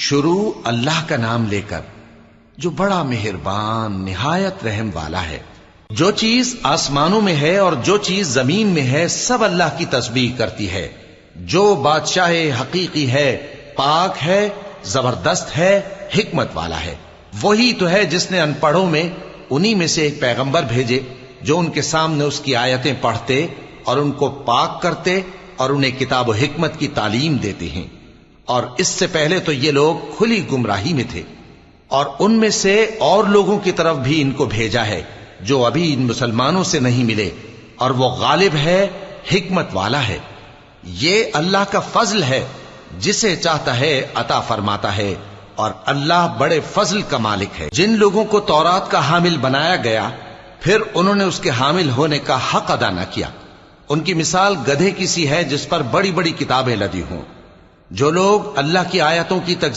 شروع اللہ کا نام لے کر جو بڑا مہربان نہایت رحم والا ہے۔ جو چیز آسمانوں میں ہے اور جو چیز زمین میں ہے سب اللہ کی تسبیح کرتی ہے۔ جو بادشاہ حقیقی ہے، پاک ہے، زبردست ہے، حکمت والا ہے۔ وہی تو ہے جس نے ان پڑھوں میں انہی میں سے ایک پیغمبر بھیجے جو ان کے سامنے اس کی آیتیں پڑھتے اور ان کو پاک کرتے اور انہیں کتاب و حکمت کی تعلیم دیتے ہیں۔ اور اس سے پہلے تو یہ لوگ کھلی گمراہی میں تھے، اور ان میں سے اور لوگوں کی طرف بھی ان کو بھیجا ہے جو ابھی ان مسلمانوں سے نہیں ملے، اور وہ غالب ہے، حکمت والا ہے۔ یہ اللہ کا فضل ہے، جسے چاہتا ہے عطا فرماتا ہے، اور اللہ بڑے فضل کا مالک ہے۔ جن لوگوں کو تورات کا حامل بنایا گیا پھر انہوں نے اس کے حامل ہونے کا حق ادا نہ کیا، ان کی مثال گدھے کی سی ہے جس پر بڑی بڑی کتابیں لدی ہوں۔ جو لوگ اللہ کی آیتوں کی